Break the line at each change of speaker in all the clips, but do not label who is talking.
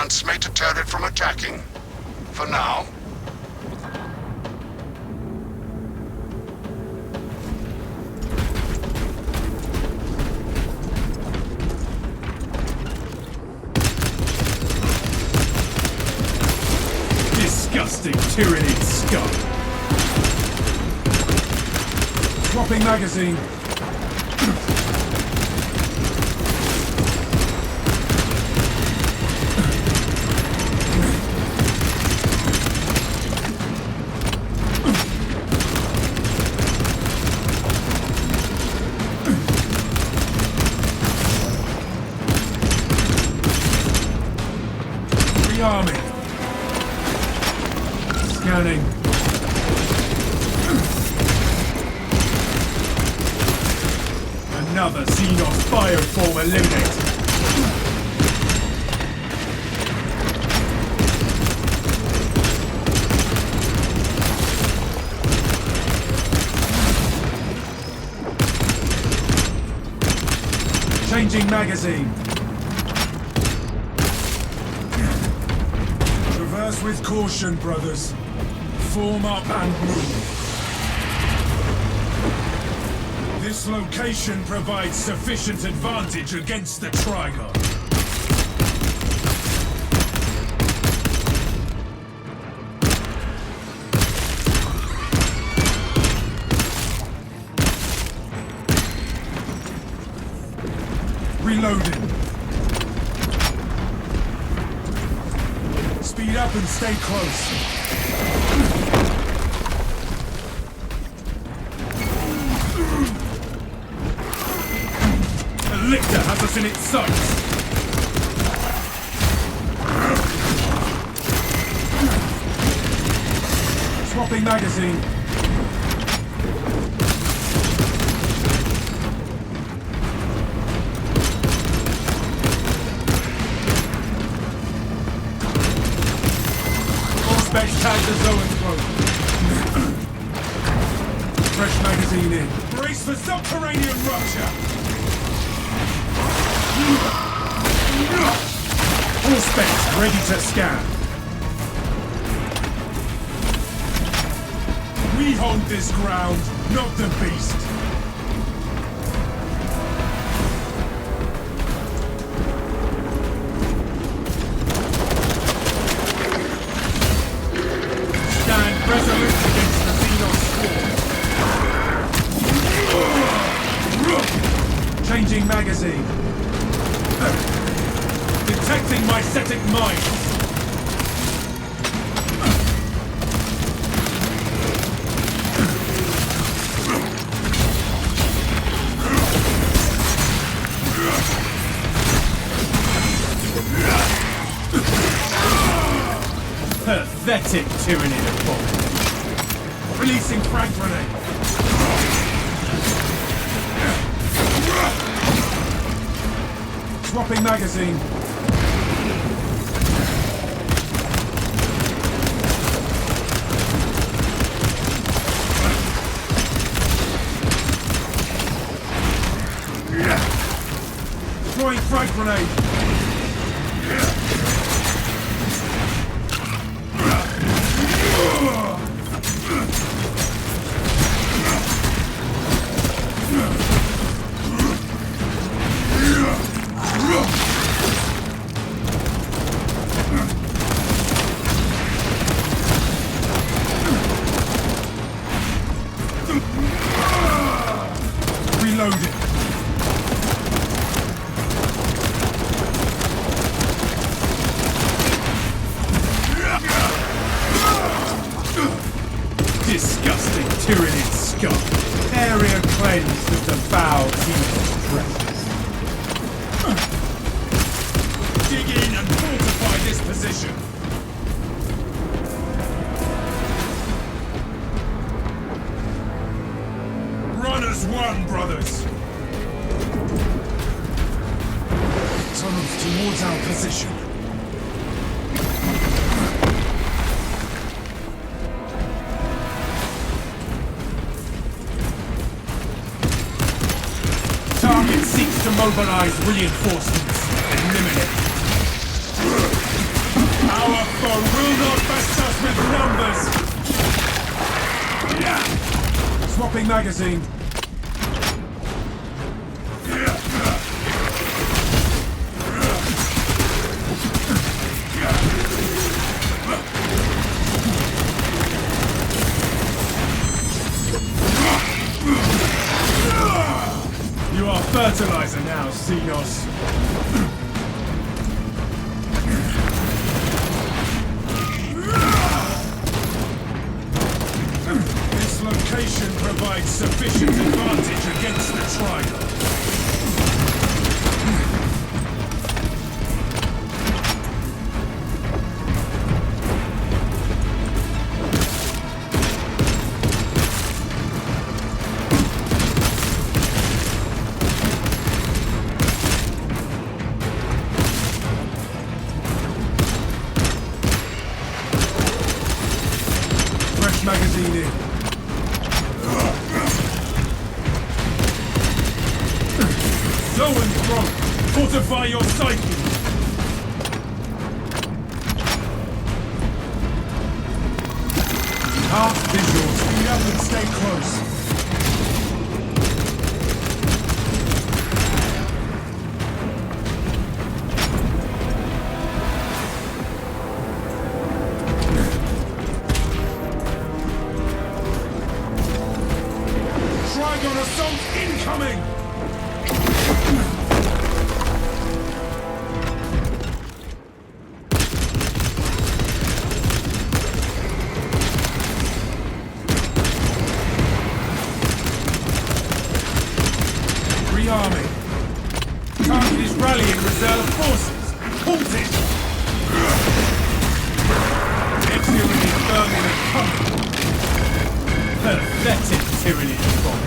once may deter it from attacking. For now.
Disgusting Tyranid scum! Swapping magazine. Rearming. Scanning. Another Xenos bioform eliminated. Changing magazine. Traverse with caution, brothers. Form up and move. This location provides sufficient advantage against the Trigon. Reloading. Speed up and stay close. Lictor has us in its sights! Swapping magazine. All specs tag the Zoan's close. Fresh magazine in. Brace for subterranean rupture! All specs ready to scan. We hold this ground, not the beast. Stand resolute against the Xenos swarm. Changing magazine. Detecting mycetic mines! Pathetic Tyranid of bomb. Releasing frag grenade. Swapping magazine. Throwing frag grenade. Reloading. Disgusting Tyranid scum. Area cleansed of the foul Xenos presence. Dig in and fortify this position. Run as one, brothers. Tunnels towards our position. Target seeks to mobilize reinforcements. Eliminate. Swapping magazine. You are fertilizer now, Xenos. This location provides sufficient advantage against the triangle. Magazine in. Zoan throat! Fortify your psyche! Half visual. Speed up and stay close. Trigon assault incoming! Rearming. Target is rallying reserve forces. Halt it! Exterior is burning and coming. Pathetic Tyranid bomb.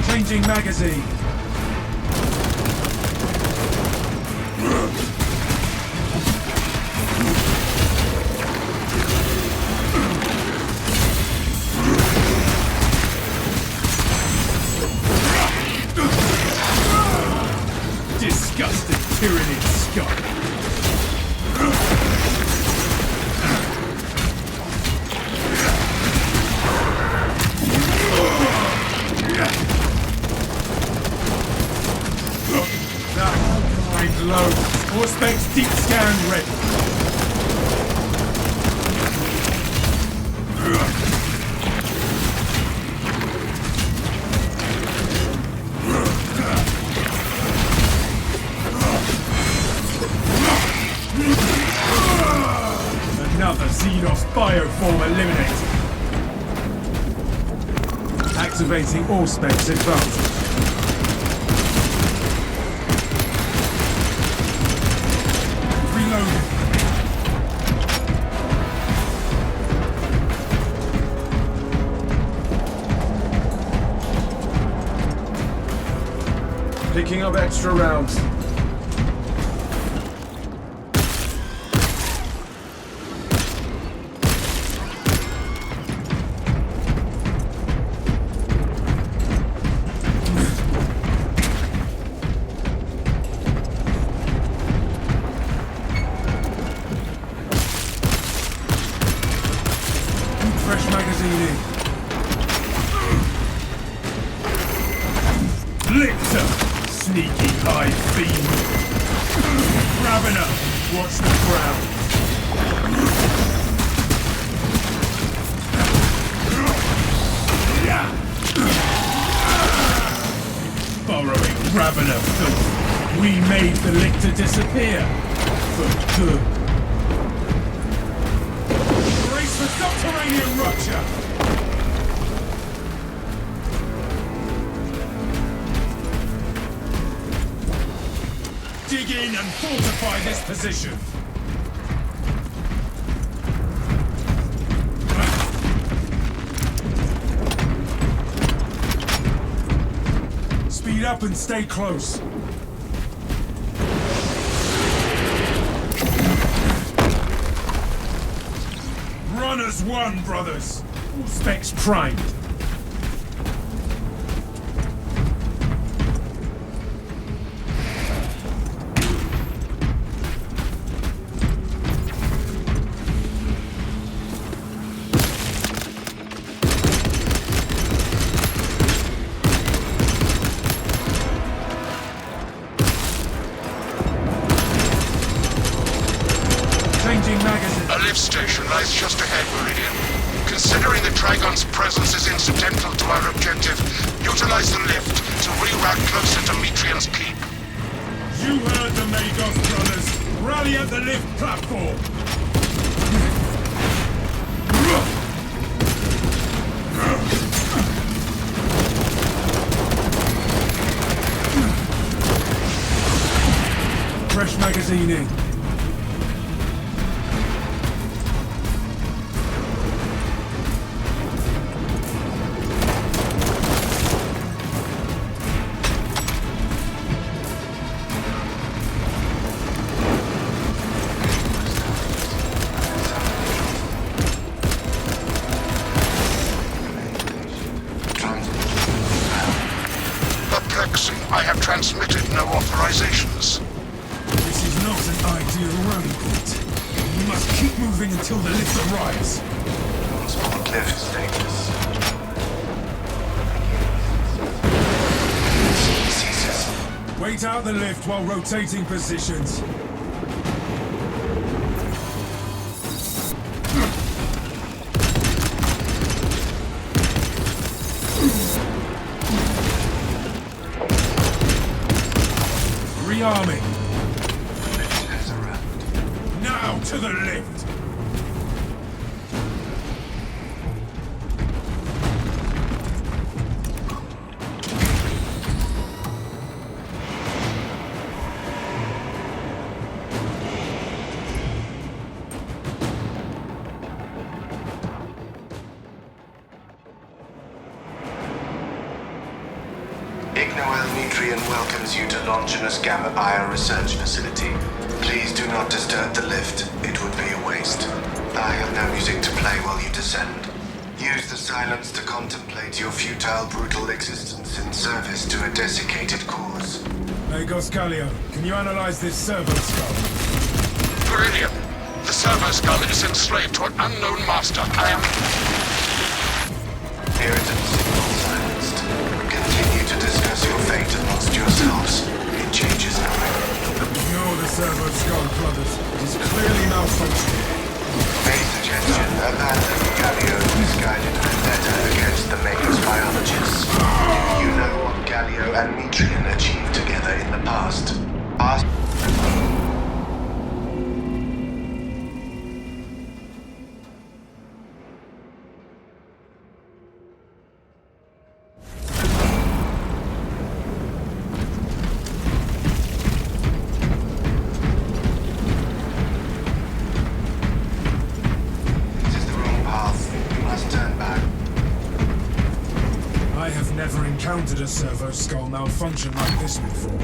Changing magazine. Disgusting Tyranid scum. That low. All specs deep scan ready. Another Xenos bioform eliminated. Activating all specs advantage. Reloading. Picking up extra rounds. Fresh magazine in. Lictor! Sneaky high fiend! Grabbing her! Watch the ground! Yeah! Burrowing Ravener filth! We made the Lictor disappear! For good! Subterranean rupture! Dig in and fortify this position! Speed up and stay close. Run as one, brothers! All specs primed. Changing magazine.
A lift station lies just ahead, Meridian. Considering the Trigon's presence is incidental to our objective, utilize the lift to reroute closer to Metrian's keep.
You heard the Magos brothers. Rally at the lift platform. Fresh magazine in.
Perplexing. I have transmitted no authorizations.
This is not an ideal rally point. We must keep moving until the lift arrives.
Lift status. Ceases.
Wait out the lift while rotating positions. Rearming.
Has arrived.
Now to the lift.
Metrian welcomes you to Longinus Gamma Bio Research Facility. Please do not disturb the lift. It would be a waste. I have no music to play while you descend. Use the silence to contemplate your futile, brutal existence in service to a desiccated cause.
Magos Gallio, can you analyze this servo skull?
Brilliant. The servo skull is enslaved to an unknown master. I am...
Irritant signal silenced. Continue to discuss your fate amongst yourselves. It changes nothing.
Ignore the servo skull, brothers. It is clearly malfunctioning.
Base suggestion, abandon Gallio's misguided vendetta against the Magos biologists. You know what Gallio and Metrian achieved together in the past. Ask...
Encountered a servo skull malfunction like this before.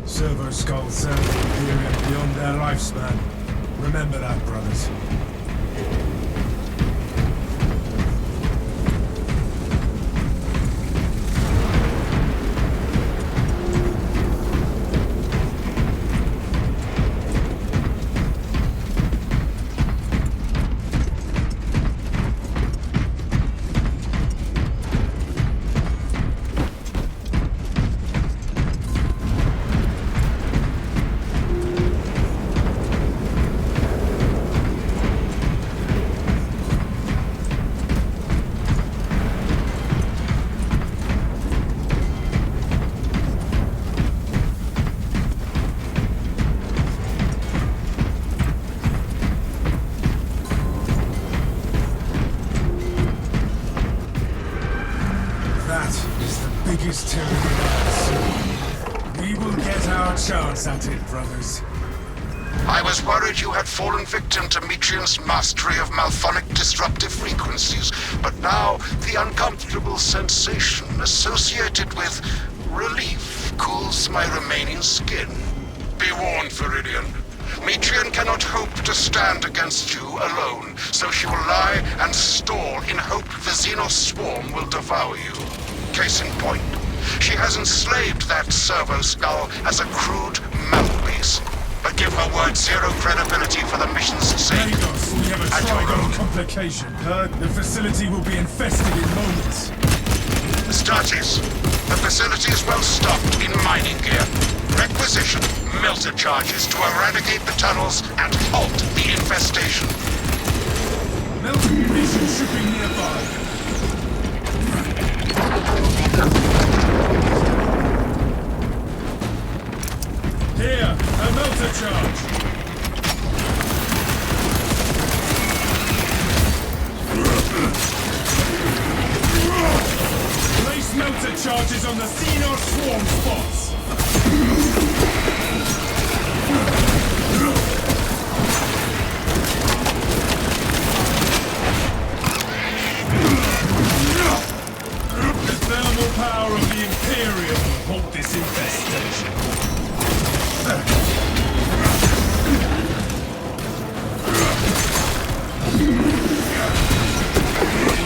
Servo skulls serve the Imperium beyond their lifespan. Remember that, brothers. Biggest Tyranid. We will get our chance at it, brothers.
I was worried you had fallen victim to Metrian's mastery of malphonic disruptive frequencies, but now the uncomfortable sensation associated with relief cools my remaining skin. Be warned, Viridian. Metrian cannot hope to stand against you alone, so she will lie and stall in hope the Xenos swarm will devour you. Case in point, she has enslaved that servo skull as a crude mouthpiece. But give her word zero credibility for the mission's sake.
Lagos, we have a
At your
trigon
own.
complication. The facility will be infested in moments.
Astartes, the facility is well stocked in mining gear. Requisition melter charges to eradicate the tunnels and halt the infestation.
Melted munitions should be nearby. Here, a melter charge. Place melter charges on the Xenos swarm spots. The thermal power of the Imperium will halt this infestation.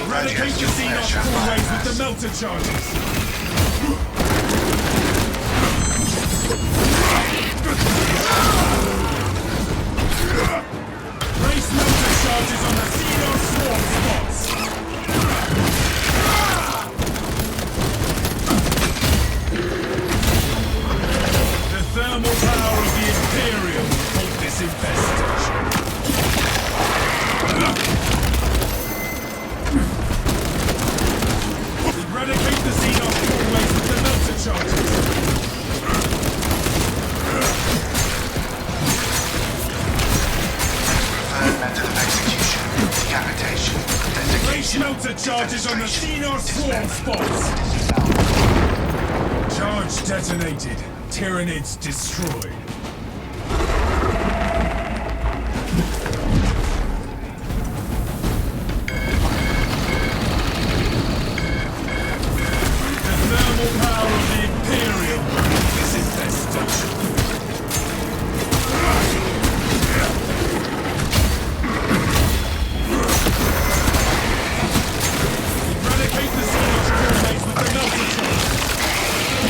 Eradicate the Xenos hallways with the melter charges. Place melter charges on the Xenos swarm spots. The thermal power of the Imperium will halt this infestation. Eradicate the Xenos hallways with the melter charges.
Preferred method of execution, decapitation,
Place
desiccation,
melter charges on the Xenos swarm spots. Charge detonated. Tyranids destroyed. The thermal power of the Imperium will end this infestation. Eradicate the Xenos hallways with the melter charge.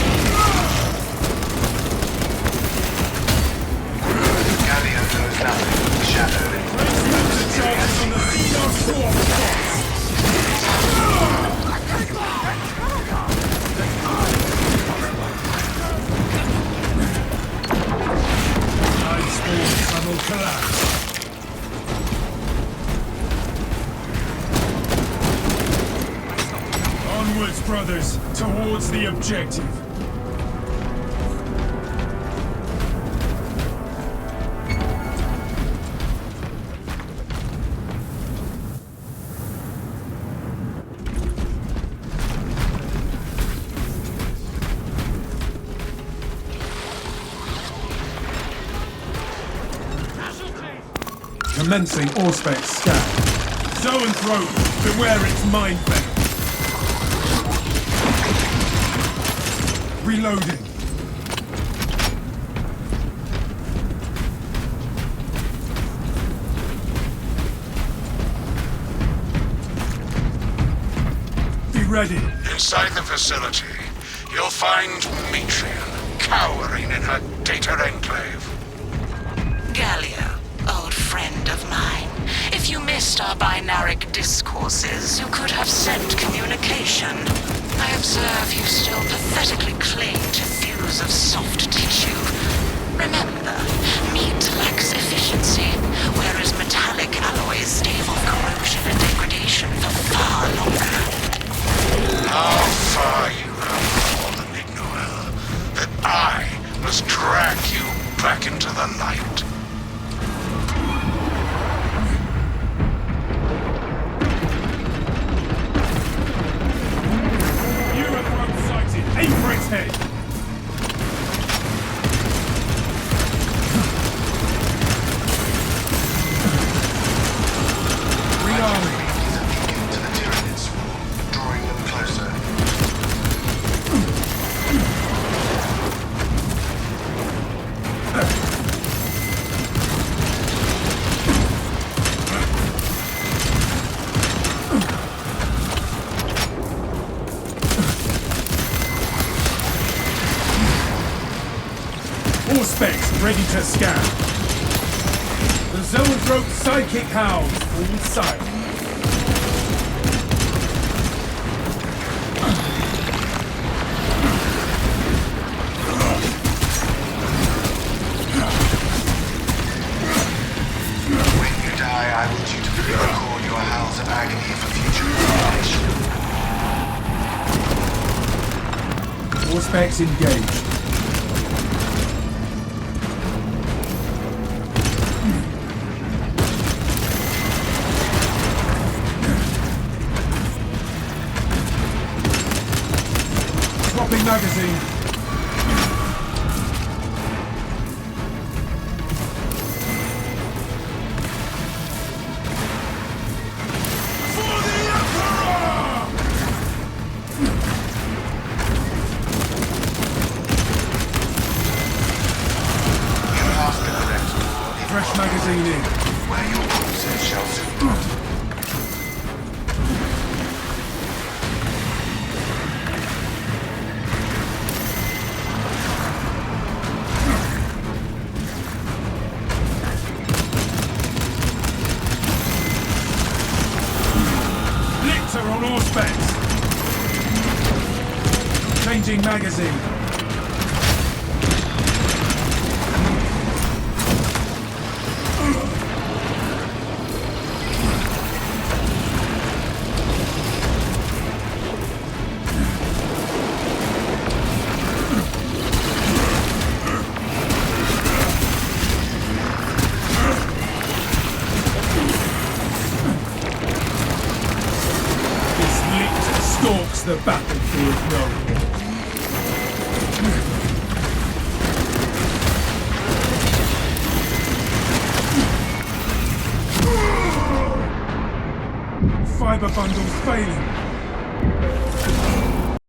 Gallia knows nothing of the shadow
Place melter charges on the Xenos swarm spots. Nine spawn tunnel collapse. Onwards, brothers, towards the objective. Commencing Auspex scan. Zoanthrope, beware its mind bend. Reloading. Be ready.
Inside the facility, you'll find Metrian cowering in her data enclave.
Gallia, old friend of mine. If you missed our binaric discourses, you could have sent communication. I observe you still pathetically cling to views of soft tissue. Remember, meat lacks efficiency, whereas metallic alloys stave off corrosion and degradation for far longer.
How far you have fallen, Ignoel, that I must drag you back into the light.
Eurothrope sighted. Aim for its head. Rearming.
to the Tyranid swarm, drawing them closer.
ready to scan. The Zoanthrope Psychic Hounds, all silent.
When you die, I will dutifully record your howls of agony for future publication.
All specs engaged. Swapping magazine. For the Emperor!
You have the correct door.
Fresh magazine in.
Where your cruisers shall soon put.
Lictor on all specs. Changing magazine. This lictor stalks the battlefield no more. Fiber bundles failing.